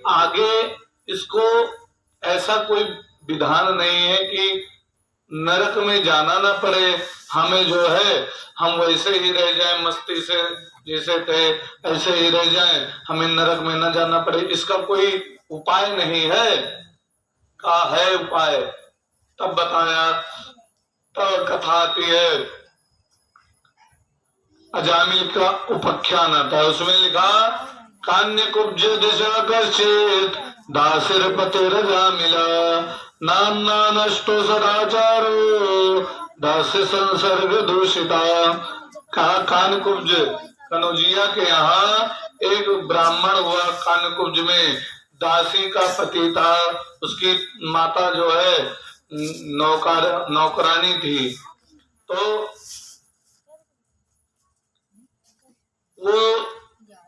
आगे इसको ऐसा कोई विधान नहीं है कि नरक में जाना ना पड़े, हमें जो है हम वैसे ही रह जाएं, मस्ती से जैसे थे ऐसे ही रह जाएं, हमें नरक में ना जाना पड़े, इसका कोई उपाय नहीं है। का है उपाय, तब बताया। तब कथा आती है, अजामिल का उपाख्यान आता है, उसमें लिखा कान्य कुब्ज दिशा कश्चित दासिर पते रजामिला नामना नष्टो सदाचारो दास्य संसर्ग दूषिता। कहा कानकुब्ज, कनौजिया के यहाँ एक ब्राह्मण हुआ, कानकुब्ज में दासी का पति था, उसकी माता जो है नौकरानी थी। तो वो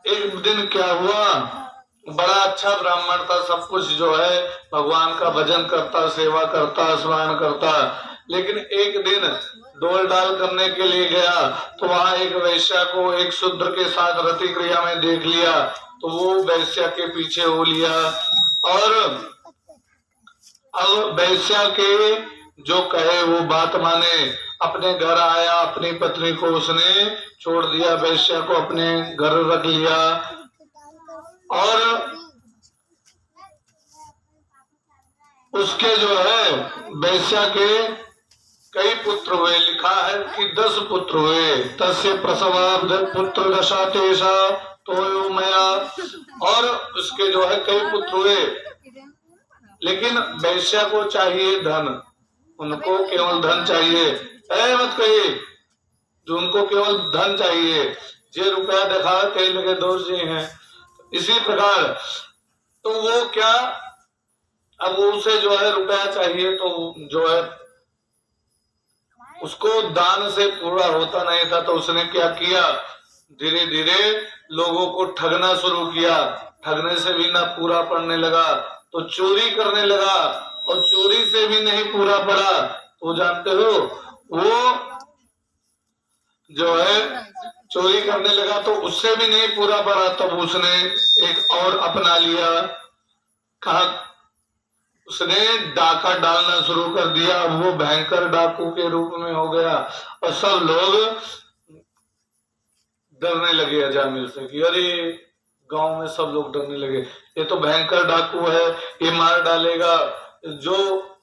एक दिन क्या हुआ, बड़ा अच्छा ब्राह्मण था, सब कुछ जो है भगवान का भजन करता, सेवा करता, स्मरण करता, लेकिन एक दिन डोल डाल करने के लिए गया तो वहां एक वैश्या को एक शूद्र के साथ रति क्रिया में देख लिया, तो वो वैश्या के पीछे हो लिया। और अब वैश्या के जो कहे वो बात माने, अपने घर आया, अपनी पत्नी को उसने छोड़ दिया, वैश्या को अपने घर रख लिया। और उसके जो है वैश्या के कई पुत्र हुए, लिखा है कि 10 पुत्र हुए। तस्य प्रसवाब्ध पुत्र दशा तेषा तो मया, और उसके जो है कई पुत्र हुए, लेकिन वैश्या को चाहिए धन, उनको केवल धन चाहिए, ऐ मत कहिए, जो उनको केवल धन चाहिए, जे रुपया दिखा कई लगे दोष जी हैं। इसी प्रकार तो वो क्या, अब उसे जो है रुपया चाहिए, तो जो है उसको दान से पूरा होता नहीं था, तो उसने क्या किया, धीरे धीरे लोगों को ठगना शुरू किया, ठगने से भी ना पूरा पड़ने लगा तो चोरी करने लगा, और चोरी से भी नहीं पूरा पड़ा तो जानते हो वो जो है चोरी करने लगा, तो उससे भी नहीं पूरा पड़ा, तब उसने एक और अपना लिया। कहा उसने डाका डालना शुरू कर दिया, वो भयंकर डाकू के रूप में हो गया, और सब लोग डरने लगे अजामिल से कि अरे गांव में सब लोग डरने लगे, ये तो भयंकर डाकू है, ये मार डालेगा। जो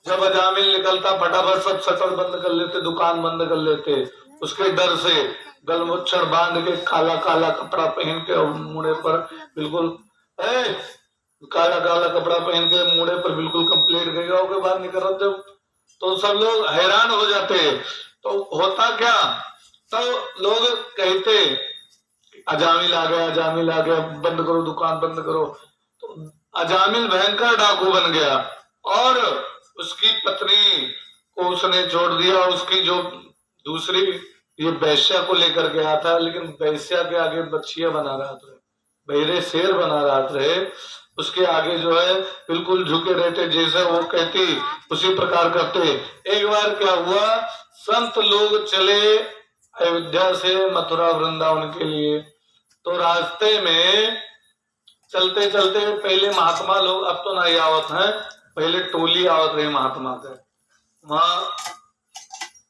जब अजामिल निकलता फटाफट सब शटर बंद कर लेते, दुकान बंद कर लेते, उसके डर से गलमुच्छड़ बांध के, काला काला कपड़ा पहन के, मुड़े पर बिल्कुल काला काला कपड़ा पहन के, मुड़े पर बिल्कुल कंप्लीट गया के बाहर निकल रहे, जब तो सब लोग हैरान हो जाते। तो होता क्या, तो लोग कहते अजामिल आ गया, अजामिल आ गया, बंद करो दुकान बंद करो। तो अजामिल भयंकर डाकू बन गया, और उसकी पत्नी को उसने छोड़ दिया, उसकी जो दूसरी ये वैश्या को लेकर गया था, लेकिन वैश्या के आगे बच्चियां बना रहा था, बहरे शेर बना रहा था, उसके आगे जो है बिल्कुल झुके रहते, जैसे वो कहती उसी प्रकार करते। एक बार क्या हुआ, संत लोग चले अयोध्या से मथुरा वृंदावन के लिए, तो रास्ते में चलते चलते पहले महात्मा लोग, अब तो नहीं आवत है, पहले टोली आवत रही महात्मा के, वहां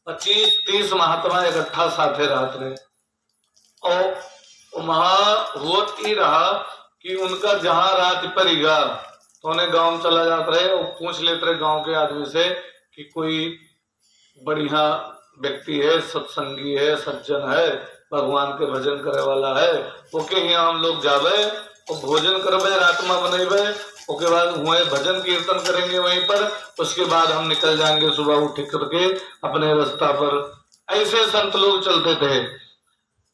25-30 महात्मा इकट्ठा साथे रहते रहे, और वहां होत ही रहा कि उनका जहां रात पड़ेगा तो उन्हें गांव चला जाता रहे और पूछ लेते रहे गांव के आदमी से कि कोई बढ़िया व्यक्ति है, सत्संगी है, सज्जन है, भगवान के भजन करे वाला है, ओके यहाँ हम लोग जावे और भोजन करवे, रातमा बनेबे, उसके बाद हुए भजन कीर्तन करेंगे वहीं पर, उसके बाद हम निकल जाएंगे सुबह उठ करके अपने रास्ता पर। ऐसे संत लोग चलते थे।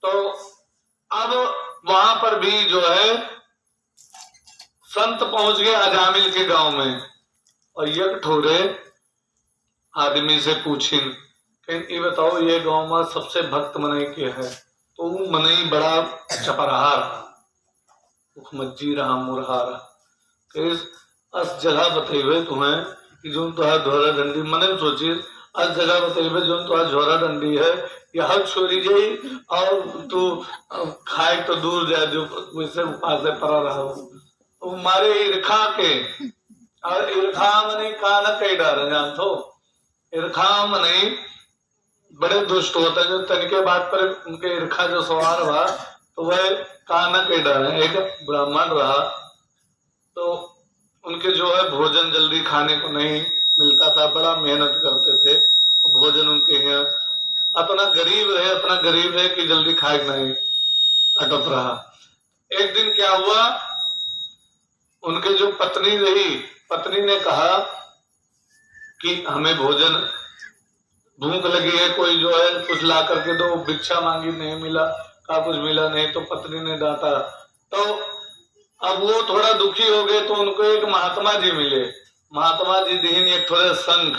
तो अब वहां पर भी जो है संत पहुंच गए अजामिल के गांव में, और एक ठोरे आदमी से पूछी, ये बताओ ये गांव में सबसे भक्त मनई के है, तो वो मनई बड़ा चपरहा रहा, मुखमज्जी रहा, मुरहा रहा, अस जगह बतेबे तुम्हें कि जो तुहार झोरा डंडी, मने सोची अस जगह बतेबे जो तुहार झोरा डंडी है, यह छोड़ी जाई और तू खाए तो दूर जाए, जो वैसे पासे पड़ा रहा, मारे ईर्खा के, और ईर्खा मने कान कई डर जान थो, ईर्खा मने बड़े दुष्ट होते हैं, जो तनिके बात पर उनके ईर्खा जो सवार हुआ तो वह कान कई डर है। एक ब्राह्मण रहा तो उनके जो है भोजन जल्दी खाने को नहीं मिलता था, बड़ा मेहनत करते थे, भोजन उनके यहाँ अपना गरीब रहे कि जल्दी खाए नहीं अटक रहा। एक दिन क्या हुआ, उनके जो पत्नी रही, पत्नी ने कहा कि हमें भोजन, भूख लगी है, कोई जो है कुछ ला करके दो, भिक्षा मांगी नहीं मिला, का कुछ मिला नहीं, तो पत्नी ने डांटा। तो अब वो थोड़ा दुखी हो गए तो उनको एक महात्मा जी मिले, महात्मा जी दीन एक थोड़े शंख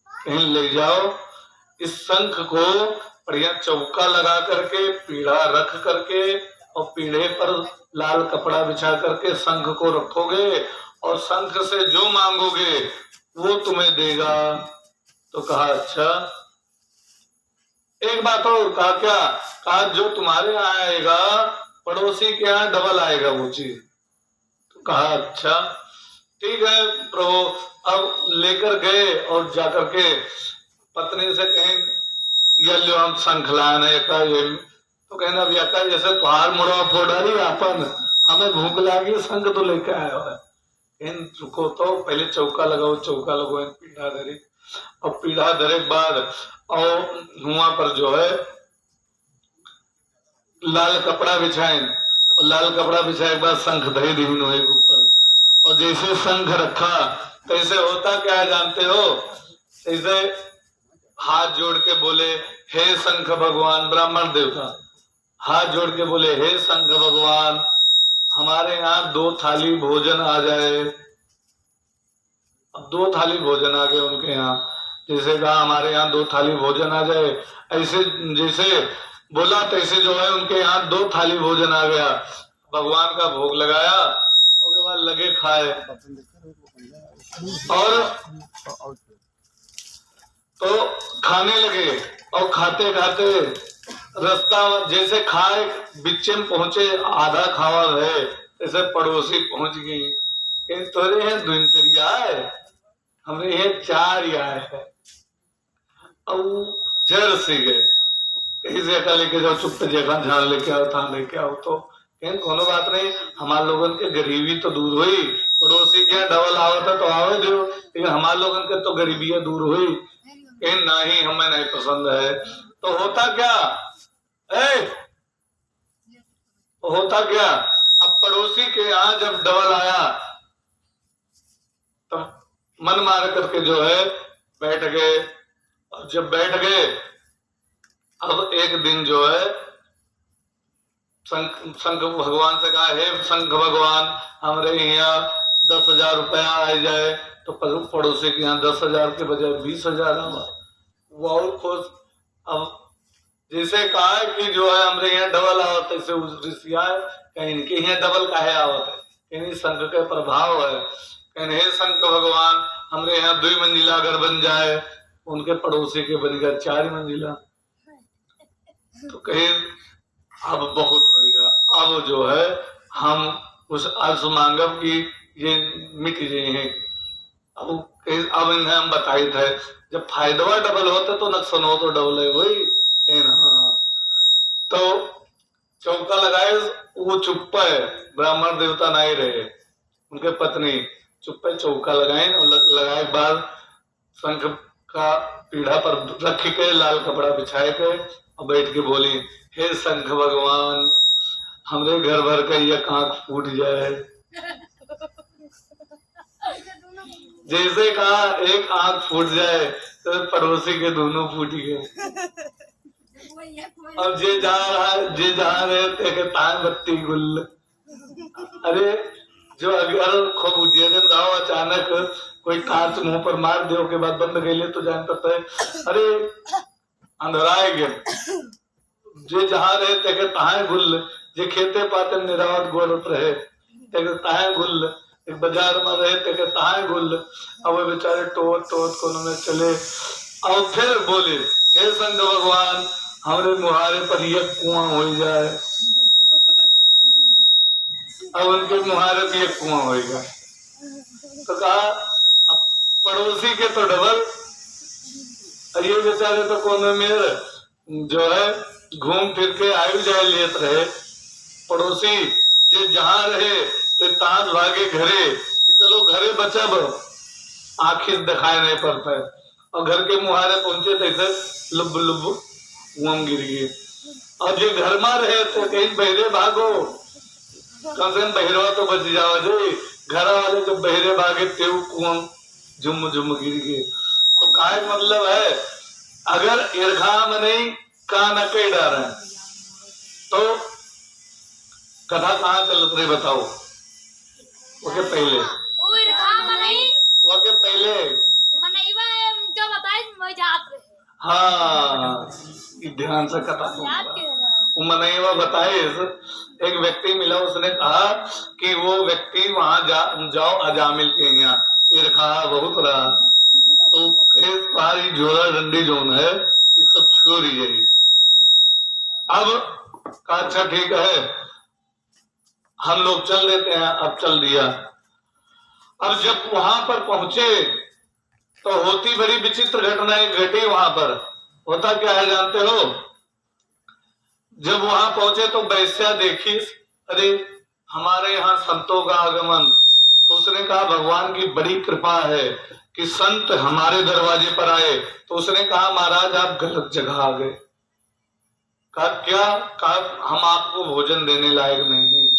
कहीं ले जाओ, इस शंख को बढ़िया चौका लगा करके पीढ़ा रख करके और पीढ़े पर लाल कपड़ा बिछा करके शंख को रखोगे और शंख से जो मांगोगे वो तुम्हें देगा। तो कहा अच्छा। एक बात और कहा, क्या कहा, जो तुम्हारे यहाँ आएगा पड़ोसी के यहाँ डबल आएगा वो चीज। तो कहा अच्छा ठीक है प्रभु। अब लेकर गए और जाकर के पत्नी से कहें ये लो हम शंख लाने का, ये तो कहना भैया का जैसे तुहार मुड़वा फोड़ी अपन, हमें भूख लगी, शंख तो लेके आया है। इन रुको तो पहले चौका लगाओ, चौका लगो, पीढ़ा धरे, और पीढ़ा धरे बाद और धुआं पर जो है लाल कपड़ा बिछाए, और लाल कपड़ा बिछाए के बाद शंख धरे दिन ऊपर, और जैसे शंख रखा तैसे होता क्या है जानते हो, ऐसे हाथ जोड़ के बोले हे शंख भगवान, ब्राह्मण देवता हाथ जोड़ के बोले हे शंख भगवान, हमारे यहाँ 2 थाली भोजन आ जाए। अब 2 थाली भोजन आ गए उनके यहाँ, जैसे कहा हमारे यहाँ 2 थाली भोजन आ जाए, ऐसे जैसे बोला तैसे जो है उनके यहाँ 2 थाली भोजन आ गया। भगवान का भोग लगाया, उसके बाद लगे खाए, और तो खाने लगे, और खाते खाते रास्ता जैसे खाए बिच्चे में पहुंचे, आधा खावा रहे, जैसे पड़ोसी पहुंच गई, तोरे हैं दिनचर्या है, हमरे ये 4 ही आए है, और जर से गए कहीं से अटा लेके जाओ, चुप जगह ध्यान लेके आओ, था लेके आओ। तो कहीं कोनो बात नहीं, हमारे लोगन के गरीबी तो दूर हुई, पड़ोसी के डबल आवत है तो आवे दो, लेकिन हमारे लोगन के तो गरीबी दूर हुई, कहीं नहीं हमें नहीं पसंद है। तो होता क्या होता क्या, अब पड़ोसी के यहाँ जब डबल आया तब मन मार करके जो है बैठ गए, और जब बैठ गए अब एक दिन जो है शंख भगवान से कहा हे शंख भगवान, हमारे यहाँ 10,000 रुपया आ जाए, तो पड़ोसी के यहाँ 10,000 के बजाय 20,000 आवा, वो और खुश। अब जैसे कहा है कि जो है हमारे यहाँ डबल आवत है, ऐसे ऋषिया कहीं इनके यहाँ डबल काहे आवत है, कहीं शंख के प्रभाव है, कहीं हे शंख भगवान हमारे यहाँ 2 मंजिला घर बन जाए, उनके पड़ोसी के बन गया 4 मंजिला। तो कहीं अब बहुत होगा, अब जो है हम उस अर्श मांगव की ये मिट गए हैं। अब इन्हें हम बताए थे जब फायदा डबल होता तो नुकसान हो तो डबल है वही ना। तो चौका लगाए, वो चुप है, ब्राह्मण देवता नहीं रहे, उनके पत्नी चुप है, चौका लगाए और लगाए बाद शंख का पीढ़ा पर रख के लाल कपड़ा बिछाए के और बैठ के बोली हे शंख भगवान, हमरे घर भर का ये आंख फूट जाए। जैसे कहा एक आंख फूट जाए तो पड़ोसी के दोनों फूट गए। अब जे जहाँ रहे थे तान बत्ती गुल। अरे जो अगर खूब उज्जैन गाँव अचानक कोई कांच मुंह पर मार दे के बाद बंद गए तो जान पता है अरे अंधराए गए। जे जहाँ रहे थे तहा गुल, जे खेते पाते निरावत गोरत रहे तहा गुल, एक बाजार में रहे थे तहा गुल। अब वो बेचारे टोट टोट को उन्होंने चले और फिर बोले हे शंख भगवान, हमारे मुहारे पर यह कुआं हो जाए। अब उनके मुहारे भी एक कुआं होगा। तो कहा अब पड़ोसी के तो डबल, और ये बेचारे तो कोने में जो है घूम फिर के आयु जाए लेत रहे। पड़ोसी जे जहाँ रहे ते ताज भागे घरे कि चलो घरे बचब, आखिर दिखाई नहीं पड़ता है। और घर के मुहारे पहुंचे थे लुब लुब कुआं गिर गए। और जो घर में रहे तो कहीं बहरे भागो, कम से कम बहरवा तो बच जाओ। जो घर वाले जब बहरे भागे तेव कुआं जुम जुम गिर गए। तो काय मतलब है, अगर ईर्खा में नहीं का न कई डर है तो कथा कहाँ चल रही बताओ? ओके पहले ओके पहले जो बताए मैं जात रहे। हाँ ध्यान से कथा वो मनैया बताए। एक व्यक्ति मिला, उसने कहा कि वो व्यक्ति वहां जाओ अजामिल के यहाँ, ईर्खा बहुत रहा तो सारी जोड़ा डंडी जोन है ये सब छोड़ ही जाएगी। अब कहा अच्छा ठीक है हम लोग चल देते हैं। अब चल दिया। अब जब वहां पर पहुंचे तो होती बड़ी विचित्र घटनाएं घटी वहां पर। होता क्या है जानते हो? जब वहां पहुंचे तो वैश्या देखी, अरे हमारे यहाँ संतों का आगमन। तो उसने कहा भगवान की बड़ी कृपा है कि संत हमारे दरवाजे पर आए। तो उसने कहा महाराज आप गलत जगह आ गए। कहा क्या? कहा हम आपको भोजन देने लायक नहीं है,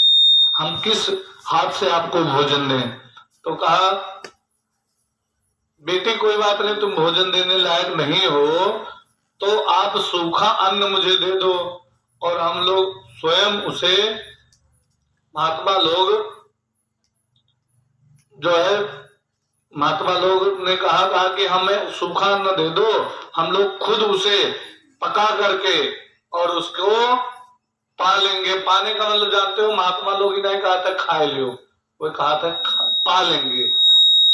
हम किस हाथ से आपको भोजन दें? तो कहा बेटी कोई बात नहीं, तुम भोजन देने लायक नहीं हो तो आप सूखा अन्न मुझे दे दो और हम लोग स्वयं उसे, महात्मा लोग जो है, महात्मा लोग ने कहा कि हमें सूखा अन्न दे दो, हम लोग खुद उसे पका करके और उसको पा लेंगे। पाने का मतलब जानते हो? महात्मा लोग नहीं कहा था खा लियो, वो कहा था पा लेंगे,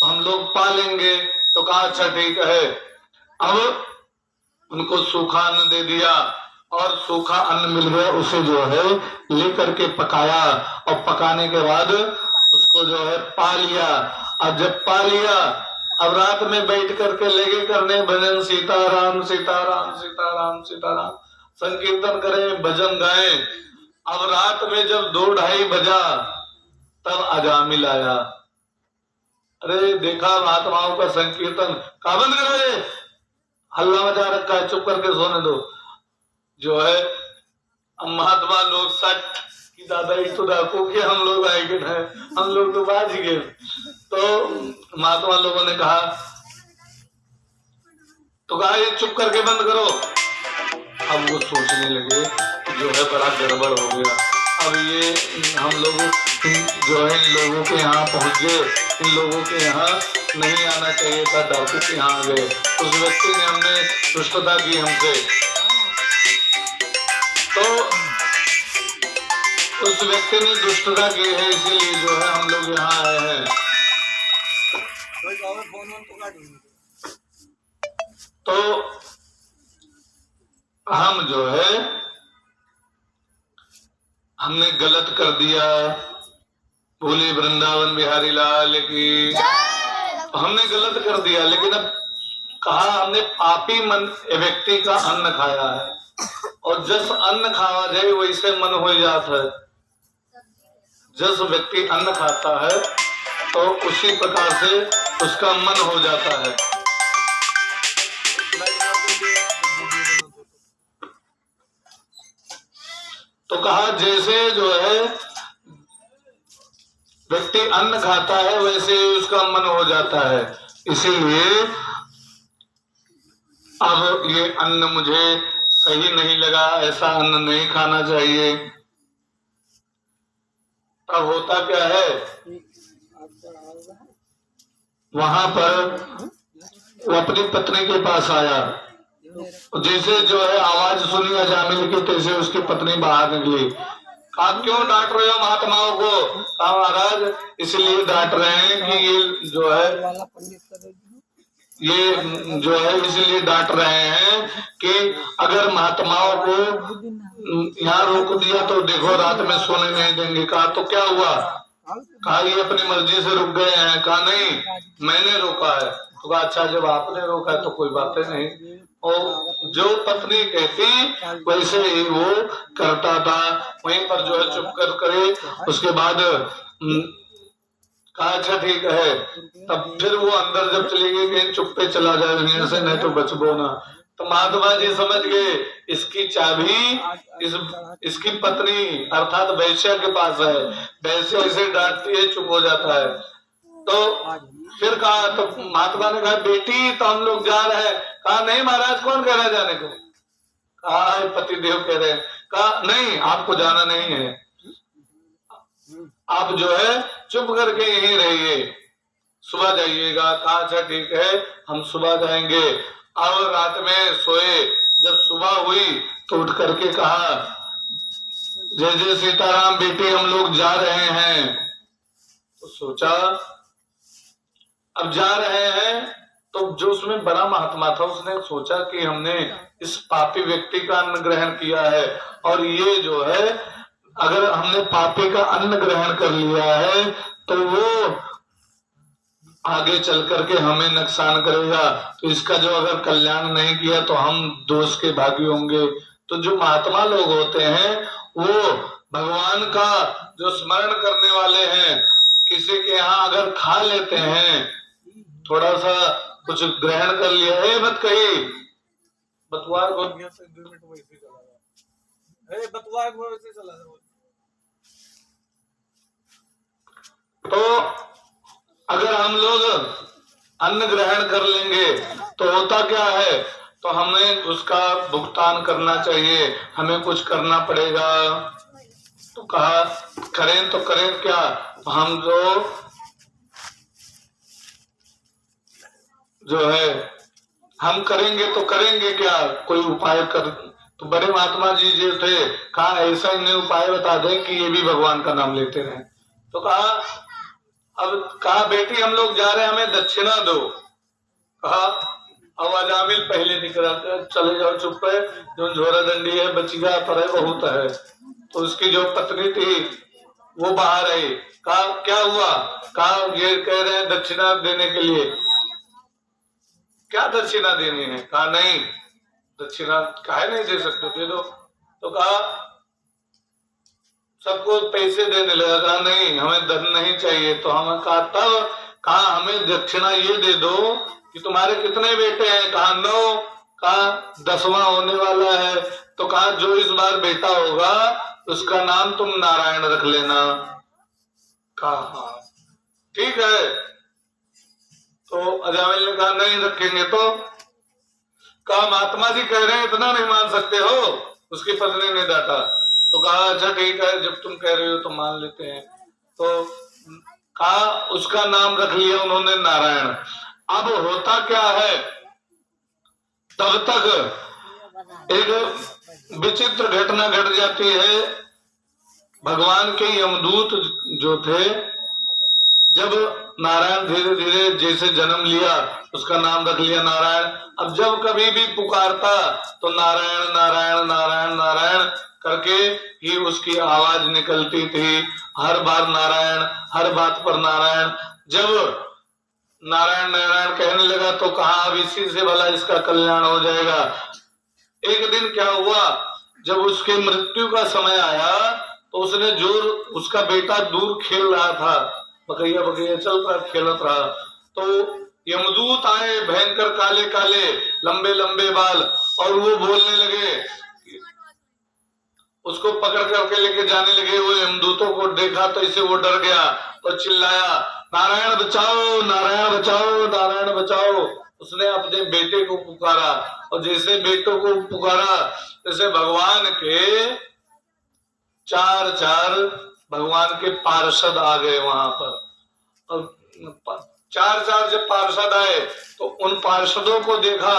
हम लोग पा लेंगे। तो कहा अच्छा ठीक है। अब उनको सूखा अन्न दे दिया और सूखा अन्न मिल गया, उसे जो है लेकर के पकाया और पकाने के बाद उसको जो है पा लिया। अब जब पा लिया अब रात में बैठ करके लगे करने भजन, सीताराम सीताराम सीताराम सीताराम संकीर्तन करें, भजन गाए। अब रात में जब 2-2:30 बजा तब अजामिल आया। अरे देखा महात्माओं का संकीर्तन, कहा बंद करो, हल्ला मचा रखा है, चुप करके सोने दो। जो है महात्मा लोग सट कि दादा इस तो डाकू के हम लोग आएंगे ना, हम लोग तो बाज गए। तो महात्मा लोगों ने कहा, तो कहा ये चुप करके बंद करो। अब वो सोचने लगे जो है बड़ा गड़बड़ हो गया। अब ये हम लोग जो है इन लोगों के यहाँ पहुंच गए, इन लोगों के यहाँ नहीं आना चाहिए था, डाकू के यहाँ आ गए। उस व्यक्ति ने हमने दुष्टता की हमसे, तो उस व्यक्ति ने दुष्टता की है, इसीलिए जो है हम लोग यहाँ आए हैं। तो हम जो है हमने गलत कर दिया, बोले वृंदावन बिहारी लाल की। हमने गलत कर दिया, लेकिन अब कहा हमने पापी मन व्यक्ति का अन्न खाया है, और जस अन्न खावा जाए वैसे मन हो जाता है। जिस व्यक्ति अन्न खाता है तो उसी प्रकार से उसका मन हो जाता है। तो कहा जैसे जो है व्यक्ति अन्न खाता है वैसे उसका मन हो जाता है, इसीलिए अब ये अन्न मुझे सही नहीं लगा, ऐसा अन्न नहीं खाना चाहिए। अब होता क्या है, वहां पर वो अपनी पत्नी के पास आया, जैसे जो है आवाज सुनी अजामिल की, तैसे उसकी पत्नी बाहर निकली। आप क्यों डांट रहे हो महात्माओं को? कहा महाराज इसलिए डांट रहे हैं कि ये जो है ये जो है इसलिए डांट रहे हैं कि अगर महात्माओं को यहाँ रोक दिया तो देखो रात में सोने नहीं देंगे। कहा तो क्या हुआ? कहा ये अपनी मर्जी से रुक गए हैं। कहा नहीं, मैंने रोका है। तो कहा अच्छा, जब आपने रोका है तो कोई बातें नहीं। और जो पत्नी कहती वैसे ही वो करता था। वहीं पर जो है चुप कर करे। उसके बाद कहा अच्छा ठीक है। तब फिर वो अंदर जब चली गई कहीं चुप पे चला जाए दुनिया से, नहीं तो बचबो ना। तो महात्मा जी समझ गए इसकी चाबी इसकी पत्नी अर्थात वैश्या के पास है। वैश्या इसे डांटती है, चुप हो जाता है। तो फिर कहा, तो महात्मा ने कहा बेटी तो हम लोग जा रहे हैं। कहा नहीं महाराज, कौन कह रहा है जाने को? कहा पति देव कह रहे हैं। कहा नहीं, आपको जाना नहीं है, आप जो है चुप करके यहीं रहिए, सुबह जाइएगा। कहा अच्छा ठीक है, हम सुबह जाएंगे। अब रात में सोए, जब सुबह हुई तो उठ करके कहा जय जय सीताराम बेटी, हम लोग जा रहे हैं। तो सोचा अब जा रहे हैं, तो जो उसमें बड़ा महात्मा था उसने सोचा कि हमने इस पापी व्यक्ति का अन्न ग्रहण किया है, और ये जो है अगर हमने पापी का अन्न ग्रहण कर लिया है तो वो आगे चल करके हमें नुकसान करेगा। तो इसका जो अगर कल्याण नहीं किया तो हम दोष के भागी होंगे। तो जो महात्मा लोग होते हैं वो भगवान का जो स्मरण करने वाले हैं, किसी के यहाँ अगर खा लेते हैं, थोड़ा सा कुछ ग्रहण कर लिया है, मत कही बतवार को 2 मिनट वैसे चला गया, बतवार को वैसे चला गया। तो अगर हम लोग अन्न ग्रहण कर लेंगे तो होता क्या है, तो हमें उसका भुगतान करना चाहिए, हमें कुछ करना पड़ेगा। तो कहा करें तो करें क्या? तो हम जो है हम करेंगे तो करेंगे क्या, कोई उपाय कर। तो बड़े महात्मा जी जो थे, कहा ऐसा इन्हें उपाय बता दें कि ये भी भगवान का नाम लेते रहे। तो कहा बेटी हम लोग जा रहे हैं, हमें दक्षिणा दो। कहा अब अजामिल पहले निकला, चले जाओ चुप है, जो झोरा दंडी है बचिया पर बहुत है। तो उसकी जो पत्नी थी वो बाहर आई। कहा क्या हुआ? कहा ये कह रहे हैं दक्षिणा देने के लिए। क्या दक्षिणा देनी है? कहा नहीं, दक्षिणा काहे नहीं दे सकते, दे दो। तो कहा सबको पैसे देने लगा। कहा नहीं, हमें धन नहीं चाहिए। तो हमें कहा तब कहा हमें दक्षिणा ये दे दो कि तुम्हारे कितने बेटे हैं? कहा 9। कहा 10वां होने वाला है। तो कहा जो इस बार बेटा होगा उसका नाम तुम नारायण रख लेना। कहा ठीक है। तो अजामिल ने कहा नहीं रखेंगे। तो कहा महात्मा जी कह रहे हैं इतना नहीं मान सकते हो? उसकी पत्नी ने डांटा। तो कहा अच्छा ठीक है, जब तुम कह रहे हो तो मान लेते हैं। तो कहा उसका नाम रख लिया उन्होंने नारायण। अब होता क्या है, तब तक एक विचित्र घटना घट जाती है। भगवान के यमदूत जो थे, जब नारायण धीरे धीरे जैसे जन्म लिया उसका नाम रख लिया नारायण। अब जब कभी भी पुकारता तो नारायण नारायण नारायण नारायण करके ही उसकी आवाज निकलती थी। हर बार नारायण, हर बात पर नारायण। जब नारायण नारायण कहने लगा तो कहा अब इसी से भला इसका कल्याण हो जाएगा। एक दिन क्या हुआ, जब उसके मृत्यु का समय आया तो उसने उसका बेटा दूर खेल रहा था, बकैया बकैया चल रहा खेलत रहा। तो यमदूत आए, भयंकर काले काले लंबे लंबे बाल, और वो बोलने लगे, उसको पकड़ करके लेके जाने लगे। वो यमदूतों को देखा तो इसे वो डर गया और चिल्लाया नारायण बचाओ नारायण बचाओ नारायण बचाओ। उसने अपने बेटे को पुकारा, और जैसे बेटों को पुकारा जैसे भगवान के 4 भगवान के पार्षद आ गए वहां पर। और 4 जब पार्षद आए तो उन पार्षदों को देखा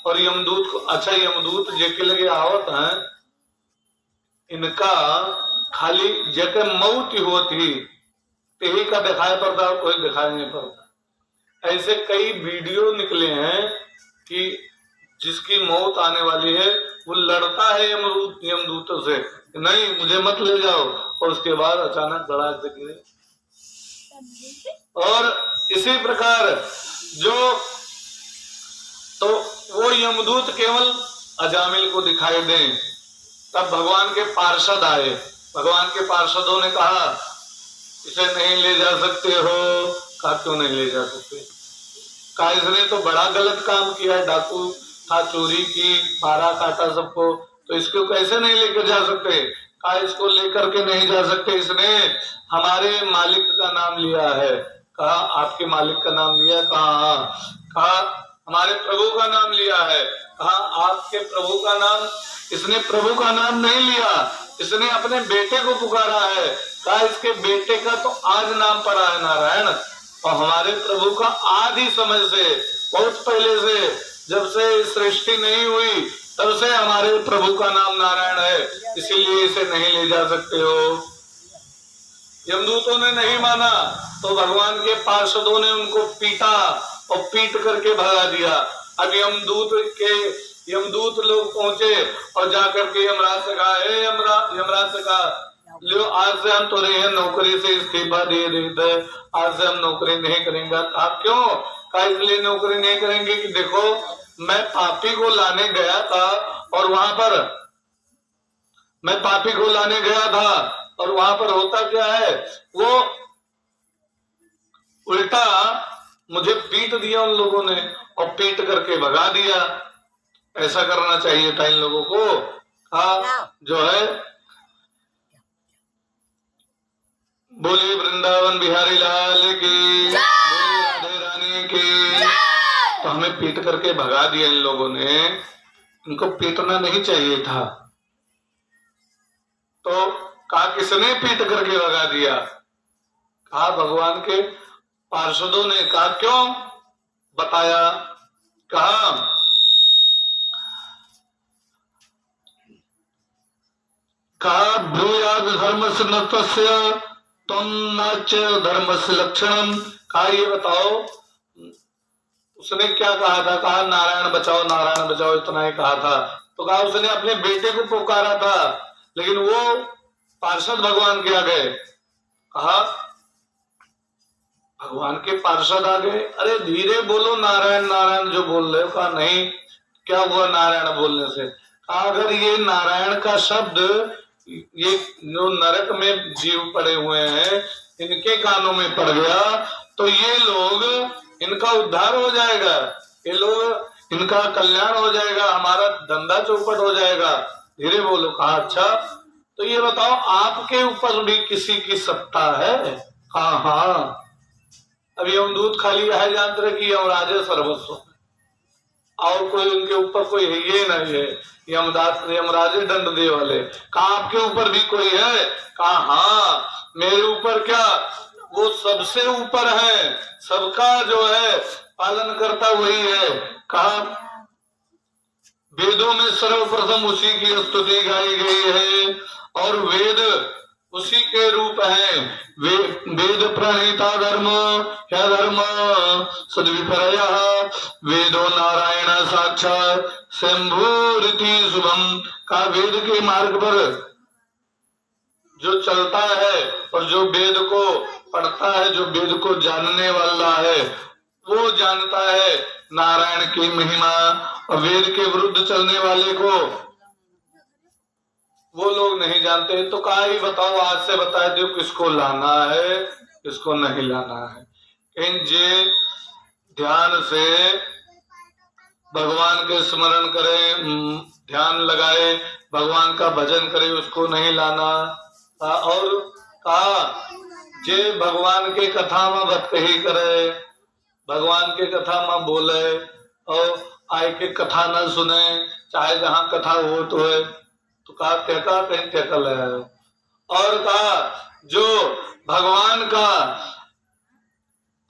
और यमदूत को, अच्छा यमदूत जेके लगे आवत हैं, इनका खाली जगह मौत होती तेही का दिखाई पड़ता, कोई दिखाई नहीं पड़ता। ऐसे कई वीडियो निकले हैं कि जिसकी मौत आने वाली है वो लड़ता है यमदूतों से, नहीं मुझे मत ले जाओ, और उसके बाद अचानक धड़ाक से गिरे। और इसी प्रकार जो तो वो यमदूत केवल अजामिल को दिखाई दें, तब भगवान के पार्षद आए। भगवान के पार्षदों ने कहा इसे नहीं ले जा सकते हो। कहा क्यों नहीं ले जा सकते? कहा इसने तो बड़ा गलत काम किया है, डाकू था, चोरी की, मारा काटा सबको, तो इसको कैसे नहीं लेकर जा सकते? कहा इसको लेकर के नहीं जा सकते, इसने हमारे मालिक का नाम लिया है। कहा आपके मालिक का नाम लिया? कहा हाँ। कहा हमारे प्रभु का नाम लिया है। कहा आपके प्रभु का नाम? इसने प्रभु का नाम नहीं लिया, इसने अपने बेटे को पुकारा है। कहा इसके बेटे का तो आज नाम पड़ा है नारायण, और हमारे प्रभु का आदि समय से, बहुत पहले से, जब से सृष्टि नहीं हुई तब से हमारे प्रभु का नाम नारायण है, इसीलिए इसे नहीं ले जा सकते हो। यमदूतों ने नहीं माना तो भगवान के पार्षदों ने उनको पीटा और पीट करके भगा दिया। अब यमदूत लोग पहुंचे और जाकर के यमराज से कहा, हे यमराज से कहा लो आज से हम तो रहे नौकरी से इस्तीफा दे देते, आज से हम नौकरी नहीं करेंगे। आप क्यों? कहा इसलिए नौकरी नहीं करेंगे कि देखो मैं पापी को लाने गया था और वहां पर होता क्या है, वो उल्टा मुझे पीट दिया उन लोगों ने और पीट करके भगा दिया। ऐसा करना चाहिए था इन लोगों को। जो है बोले वृंदावन बिहारी लाल की, राधे रानी की। तो हमें पीट करके भगा दिया इन लोगों ने, इनको पीटना नहीं चाहिए था। तो कहा किसने पीट करके भगा दिया? कहा भगवान के पार्षदों ने। कहा क्यों? बताया। कहा ब्रूयाद धर्मस्य नृत्य तुम नाच धर्मस्य लक्षणम। कहा ये बताओ उसने क्या कहा था? कहा नारायण बचाओ, नारायण बचाओ, इतना ही कहा था। तो कहा उसने अपने बेटे को पुकारा था, लेकिन वो पार्षद भगवान के आ गए। कहा भगवान के पार्षद आ गए, अरे धीरे बोलो नारायण नारायण जो बोल रहे हो। कहा नहीं, क्या हुआ नारायण बोलने से? कहा अगर ये नारायण का शब्द ये जो नरक में जीव पड़े हुए हैं इनके कानों में पड़ गया तो ये लोग, इनका उद्धार हो जाएगा, ये लोग इनका कल्याण हो जाएगा, हमारा धंधा चौपट हो जाएगा। धीरे बोलो। कहा अच्छा तो ये बताओ आपके ऊपर भी किसी की सत्ता है? हाँ हाँ। अब यमदूत खाली यह जानते रहे कि यमराजे सर्वस्व, और कोई उनके ऊपर कोई है ये नहीं है, यमराजे दंड दे वाले। कहा आपके ऊपर भी कोई है? कहा हाँ मेरे ऊपर क्या, वो सबसे ऊपर है, सबका जो है पालन करता वही है। कहा वेदों में सर्वप्रथम उसी की स्तुति गाई गई है और वेद उसी के रूप है। वेद प्रणीता धर्म क्या धर्म सद्विपर्य वेदो नारायण साक्षात शंभुरिति शुभम। का वेद के मार्ग पर जो चलता है और जो वेद को पढ़ता है, जो वेद को जानने वाला है, वो जानता है नारायण की महिमा। और वेद के विरुद्ध चलने वाले को वो लोग नहीं जानते। तो कहा ही बताओ, आज से बता दो किसको लाना है किसको नहीं लाना है। कहीं जे ध्यान से भगवान के स्मरण करे, ध्यान लगाए, भगवान का भजन करे, उसको नहीं लाना। और कहा जे भगवान के कथा में भक्त ही करे, भगवान के कथा में बोले और आए के कथा न सुने, चाहे जहाँ कथा हो तो है। तो कहा त्यका कहीं त्यकल है। और कहा जो भगवान का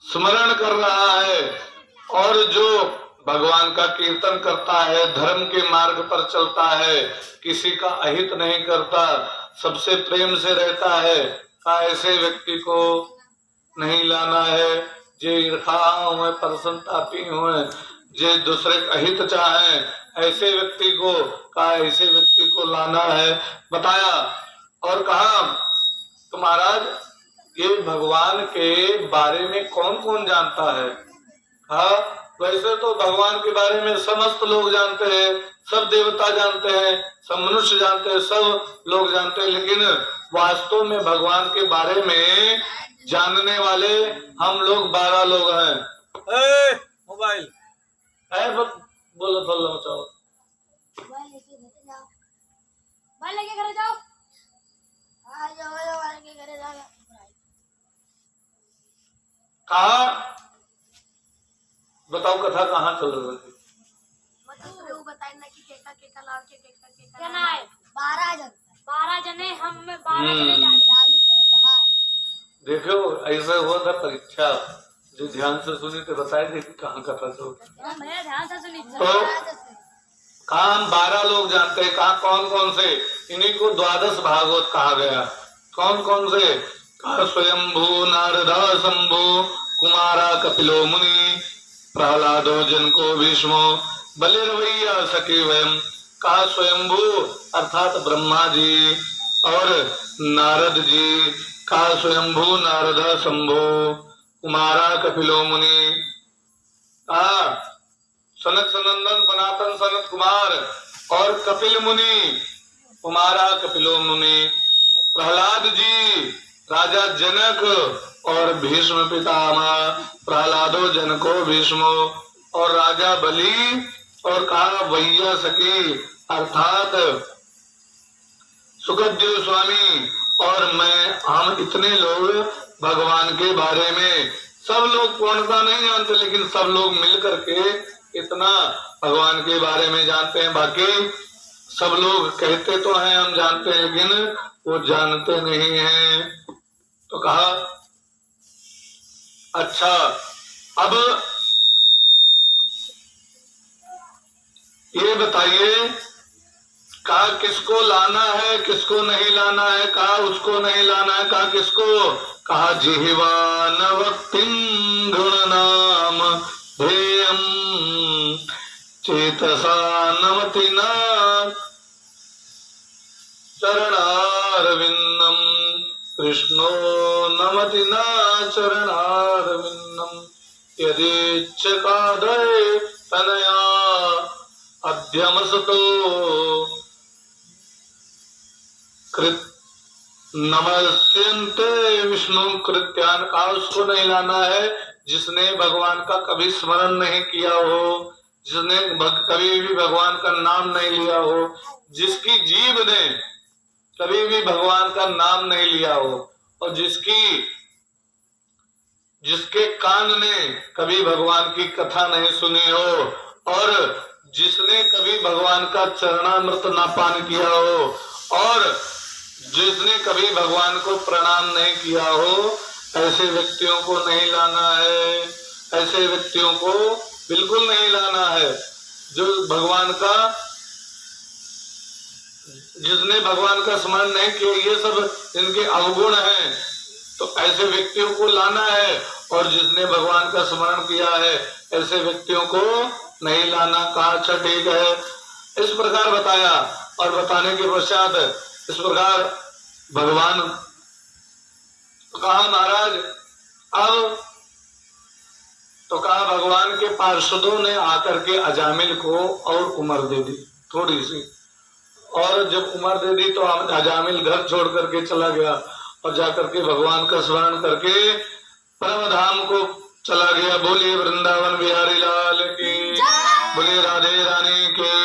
स्मरण कर रहा है और जो भगवान का कीर्तन करता है, धर्म के मार्ग पर चलता है, किसी का अहित नहीं करता, सबसे प्रेम से रहता है, ऐसे व्यक्ति को नहीं लाना है। जे ईर्खा हुए प्रसन्नतापी हुए, जे दूसरे का हित चाहें, ऐसे व्यक्ति को कहा, ऐसे व्यक्ति को लाना है, बताया। और कहा तो महाराज ये भगवान के बारे में कौन कौन जानता है? हाँ, वैसे तो भगवान के बारे में समस्त लोग जानते हैं, सब देवता जानते हैं, सब मनुष्य जानते हैं, सब लोग जानते हैं, लेकिन वास्तव में भगवान के बारे में जानने वाले हम लोग 12 लोग हैं। मोबाइल बोलो बोलो चाहो। मोबाइल लेके घर जाओ। हाँ जाओ मोबाइल लेके घर जाओ। कहा बताओ कथा कहाँ चल रही थी? मतलब बताए ना कि केका लाल के केका ना है 12 जने हम में 12 जने जाने कहा। देखो ऐसा हुआ था परीक्षा, जो ध्यान से सुनी तो बताए थे कि कहाँ कथा चल रही। मैं ध्यान से सुनी तो कहा हम 12 लोग जानते हैं, कहा कौन कौन से? इन्हीं को 12 भागवत कहा गया। कौन कौन से? कहा स्वयंभू नारदा शंभु कुमारा कपिलो मुनि प्रहलादो जनको भीष्मो बलिर्वैया सखी वयम। कहा स्वयंभू अर्थात ब्रह्मा जी और नारद जी, कहा स्वयंभू नारदा शंभु कुमारा कपिलो मुनि, कहा सनत सनंदन सनातन सनत कुमार और कपिल मुनि, कुमारा कपिलो मुनि, प्रहलाद जी राजा जनक और भीष्म पितामह प्रहलादो जनको भीष्मो और राजा बलि, और कहा वैया सखी अर्थात सुखदेव स्वामी और मैं, हम इतने लोग भगवान के बारे में, सब लोग पूर्णता नहीं जानते लेकिन सब लोग मिल करके इतना भगवान के बारे में जानते हैं। बाकी सब लोग कहते तो हैं हम जानते हैं, लेकिन वो जानते नहीं हैं। तो कहा अच्छा अब ये बताइए, कहा किसको लाना है किसको नहीं लाना है? कहा उसको नहीं लाना है। कहा किसको? कहा जिह्वा नवक्तिं गुण नाम ध्येयं चेतसा नमतिना चरणारविंदम कृष्णो नमतिना चरणारविंदम यदेच्छकादय तनया अध्यमसतो कृत नमस्यन्ते विष्णु कृत्यान। का उसको नहीं लाना है जिसने भगवान का कभी स्मरण नहीं किया हो, जिसने कभी भी भगवान का नाम नहीं लिया हो, जिसकी जीभ ने कभी भी भगवान का नाम नहीं लिया हो, और जिसके कान ने कभी भगवान की कथा नहीं सुनी हो, और जिसने कभी भगवान का चरणामृत ना पान किया हो, और जिसने कभी भगवान को प्रणाम नहीं किया हो, ऐसे व्यक्तियों को नहीं लाना है। ऐसे व्यक्तियों को बिल्कुल नहीं लाना है। जो भगवान का, जिसने भगवान का स्मरण नहीं किया, ये सब इनके अवगुण हैं, तो ऐसे व्यक्तियों को लाना है। और जिसने भगवान का स्मरण किया है, ऐसे व्यक्तियों को नहीं लाना। कहा अच्छा ठीक है। इस प्रकार बताया, और बताने के पश्चात इस प्रकार भगवान कहा महाराज अब तो कहा भगवान के पार्षदों ने आकर के अजामिल को और उम्र दे दी थोड़ी सी, और जब उम्र दे दी तो अजामिल घर छोड़ करके चला गया और जाकर के भगवान का स्मरण करके परम धाम को चला गया। बोलिए वृंदावन बिहारी लाल की, बोलिए राधे रानी की।